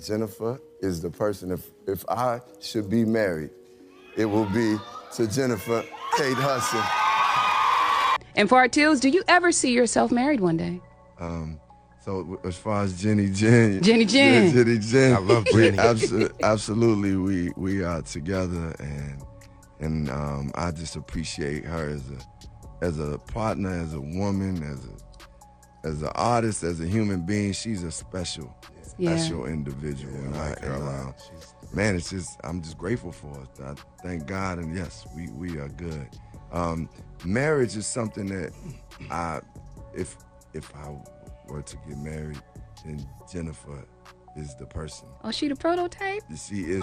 Jennifer is the person, if I should be married, it will be to Jennifer Kate Hudson. And part two is, do you ever see yourself married one day? So as far as Jenny Jen. I love Jenny. Absolutely, we are together, and I just appreciate her as a partner, as a woman, as an artist, as a human being. She's a special individual. Man, I'm just grateful for it. I thank God, and yes, we are good. Marriage is something that if I were to get married, then Jennifer is the person. Oh, she the prototype? She is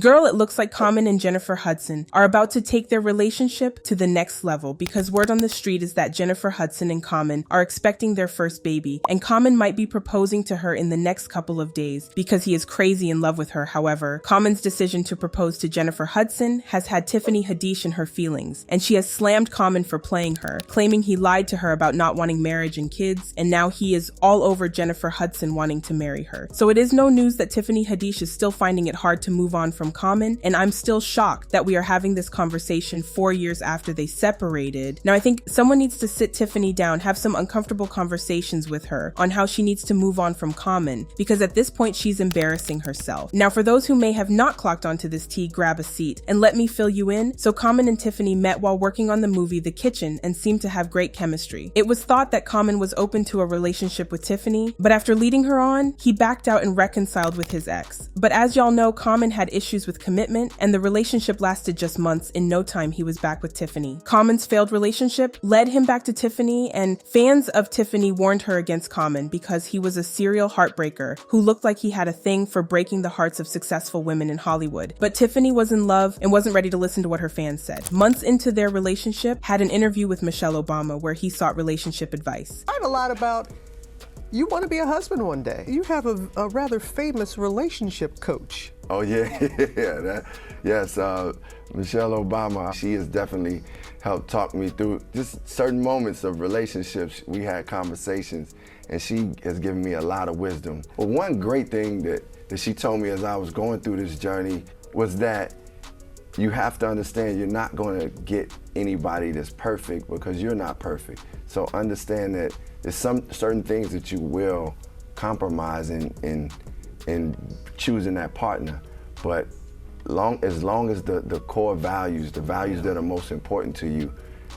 Girl, it looks like Common and Jennifer Hudson are about to take their relationship to the next level, because word on the street is that Jennifer Hudson and Common are expecting their first baby, and Common might be proposing to her in the next couple of days because he is crazy in love with her. However, Common's decision to propose to Jennifer Hudson has had Tiffany Haddish in her feelings, and she has slammed Common for playing her, claiming he lied to her about not wanting marriage and kids, and now he is all over Jennifer Hudson wanting to marry her. So it is no news that Tiffany Haddish is still finding it hard to move on from Common, and I'm still shocked that we are having this conversation 4 years after they separated. Now I think someone needs to sit Tiffany down, have some uncomfortable conversations with her on how she needs to move on from Common, because at this point she's embarrassing herself. Now for those who may have not clocked onto this tea, grab a seat and let me fill you in. So Common and Tiffany met while working on the movie The Kitchen and seemed to have great chemistry. It was thought that Common was open to a relationship with Tiffany, but after leading her on, he backed out and reconciled with his ex. But as y'all know, Common had issues with commitment, and the relationship lasted just months. In no time, he was back with Tiffany. Common's failed relationship led him back to Tiffany, and fans of Tiffany warned her against Common because he was a serial heartbreaker who looked like he had a thing for breaking the hearts of successful women in Hollywood. But Tiffany was in love and wasn't ready to listen to what her fans said. Months into their relationship, had an interview with Michelle Obama where he sought relationship advice. I heard a lot about you want to be a husband one day. You have a rather famous relationship coach. Oh yeah, yes. Michelle Obama, she has definitely helped talk me through just certain moments of relationships. We had conversations, and she has given me a lot of wisdom. But one great thing that she told me as I was going through this journey was that you have to understand you're not going to get anybody that's perfect, because you're not perfect. So understand that there's some certain things that you will compromise in choosing that partner. But as long as the core values, the values that are most important to you,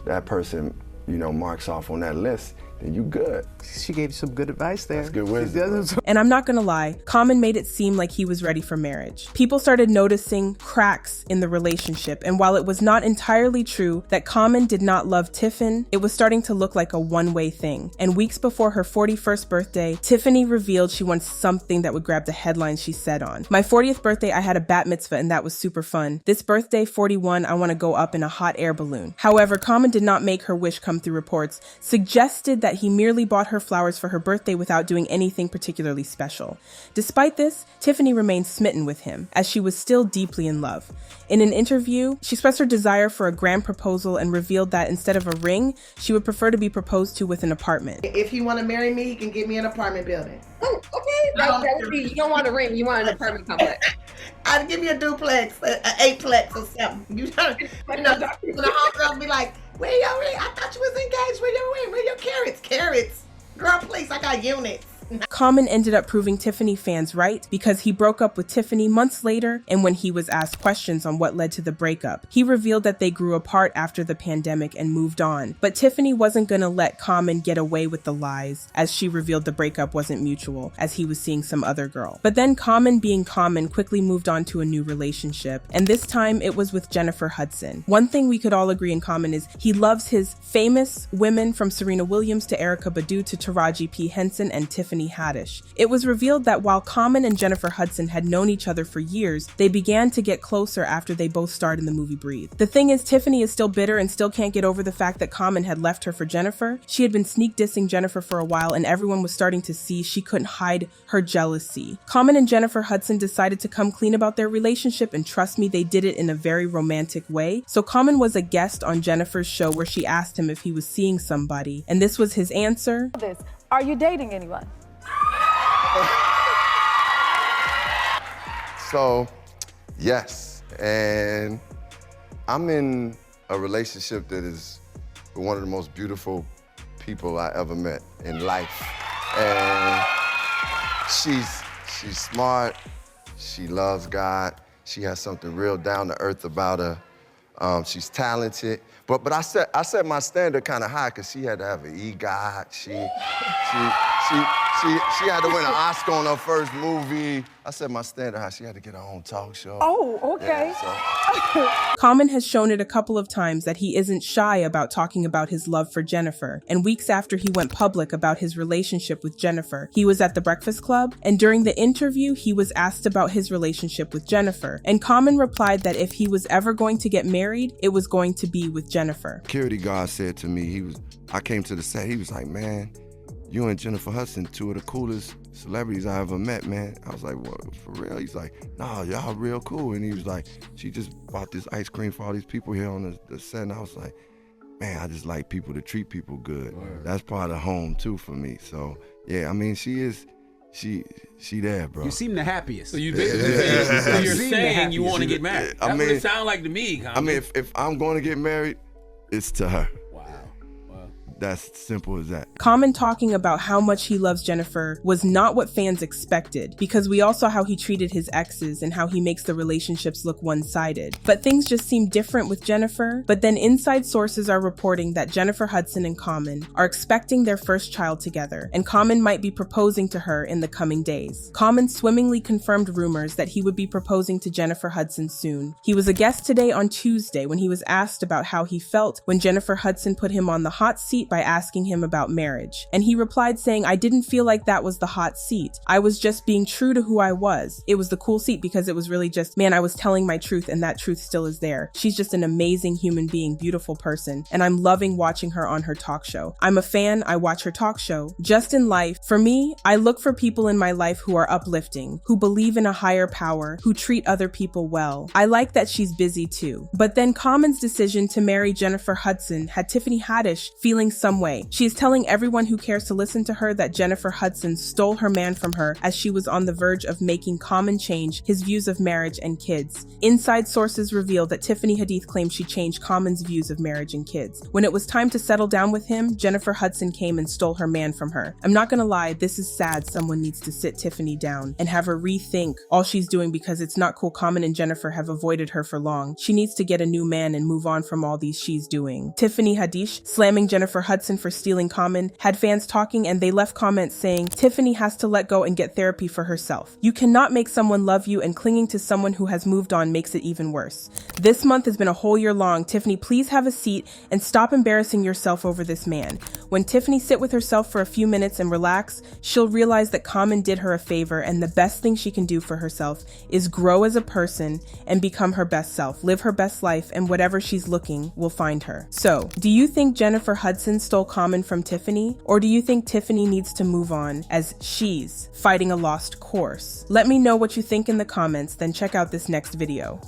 that person, marks off on that list, then you good. She gave you some good advice there. That's good wisdom. And I'm not gonna lie, Common made it seem like he was ready for marriage. People started noticing cracks in the relationship, and while it was not entirely true that Common did not love Tiffin, it was starting to look like a one-way thing. And weeks before her 41st birthday, Tiffany revealed she wants something that would grab the headlines she said on. My 40th birthday, I had a bat mitzvah, and that was super fun. This birthday, 41, I want to go up in a hot air balloon. However, Common did not make her wish come through. Reports suggested that he merely bought her flowers for her birthday without doing anything particularly special. Despite this, Tiffany remained smitten with him, as she was still deeply in love. In an interview, she expressed her desire for a grand proposal and revealed that instead of a ring, she would prefer to be proposed to with an apartment. If he want to marry me, he can get me an apartment building. Oh, okay. You don't want a ring, you want an apartment complex. I'd give me a duplex, an eightplex or something. The homegirls be like, where your ring? I thought you was engaged. Where your ring? Where your carrots? Carrots. Girl, please, I got units. Common ended up proving Tiffany fans right, because he broke up with Tiffany months later, and when he was asked questions on what led to the breakup, he revealed that they grew apart after the pandemic and moved on. But Tiffany wasn't gonna let Common get away with the lies, as she revealed the breakup wasn't mutual, as he was seeing some other girl. But then Common, being Common, quickly moved on to a new relationship, and this time it was with Jennifer Hudson. One thing we could all agree in common is he loves his famous women, from Serena Williams to Erykah Badu to Taraji P. Henson and Tiffany Haddish. It was revealed that while Common and Jennifer Hudson had known each other for years, they began to get closer after they both starred in the movie Breathe. The thing is, Tiffany is still bitter and still can't get over the fact that Common had left her for Jennifer. She had been sneak dissing Jennifer for a while, and everyone was starting to see she couldn't hide her jealousy. Common and Jennifer Hudson decided to come clean about their relationship, and trust me, they did it in a very romantic way. So Common was a guest on Jennifer's show where she asked him if he was seeing somebody, and this was his answer. Are you dating anyone? So, yes, and I'm in a relationship that is one of the most beautiful people I ever met in life. And she's smart, she loves God, she has something real down to earth about her. She's talented, but I set my standard kind of high because she had to have an EGOT. She had to win an Oscar on her first movie. I set my standard high. She had to get her own talk show. Oh, okay. Yeah, Common has shown it a couple of times that he isn't shy about talking about his love for Jennifer, and weeks after he went public about his relationship with Jennifer, he was at the Breakfast Club, and during the interview, he was asked about his relationship with Jennifer, and Common replied that if he was ever going to get married, it was going to be with Jennifer. Security guard said to me, I came to the set, he was like, man, you and Jennifer Hudson, two of the coolest celebrities I ever met, man. I was like, what, for real? He's like, nah, y'all real cool. And he was like, she just bought this ice cream for all these people here on the set. And I was like, man, I just like people to treat people good. Word. That's part of home too for me. So yeah, I mean, she there, bro. You seem the happiest. So you're saying you want to get married. That's what it sounds like to me. I mean, if I'm going to get married, it's to her. That's simple as that. Common talking about how much he loves Jennifer was not what fans expected, because we all saw how he treated his exes and how he makes the relationships look one-sided. But things just seem different with Jennifer. But then inside sources are reporting that Jennifer Hudson and Common are expecting their first child together, and Common might be proposing to her in the coming days. Common swimmingly confirmed rumors that he would be proposing to Jennifer Hudson soon. He was a guest today on Tuesday when he was asked about how he felt when Jennifer Hudson put him on the hot seat by asking him about marriage. And he replied saying, I didn't feel like that was the hot seat. I was just being true to who I was. It was the cool seat because it was really just, man, I was telling my truth and that truth still is there. She's just an amazing human being, beautiful person. And I'm loving watching her on her talk show. I'm a fan. I watch her talk show. Just in life, for me, I look for people in my life who are uplifting, who believe in a higher power, who treat other people well. I like that she's busy too. But then Common's decision to marry Jennifer Hudson had Tiffany Haddish feeling some way. She is telling everyone who cares to listen to her that Jennifer Hudson stole her man from her as she was on the verge of making Common change his views of marriage and kids. Inside sources reveal that Tiffany Haddish claimed she changed Common's views of marriage and kids. When it was time to settle down with him, Jennifer Hudson came and stole her man from her. I'm not gonna lie, this is sad. Someone needs to sit Tiffany down and have her rethink all she's doing, because it's not cool Common and Jennifer have avoided her for long. She needs to get a new man and move on from all these she's doing. Tiffany Haddish slamming Jennifer Hudson for stealing Common had fans talking, and they left comments saying Tiffany has to let go and get therapy for herself. You cannot make someone love you, and clinging to someone who has moved on makes it even worse. This month has been a whole year long. Tiffany, please have a seat and stop embarrassing yourself over this man. When Tiffany sit with herself for a few minutes and relax, she'll realize that Common did her a favor, and the best thing she can do for herself is grow as a person and become her best self, live her best life, and whatever she's looking will find her. So, do you think Jennifer Hudson stole Common from Tiffany? Or do you think Tiffany needs to move on as she's fighting a lost course? Let me know what you think in the comments, then check out this next video.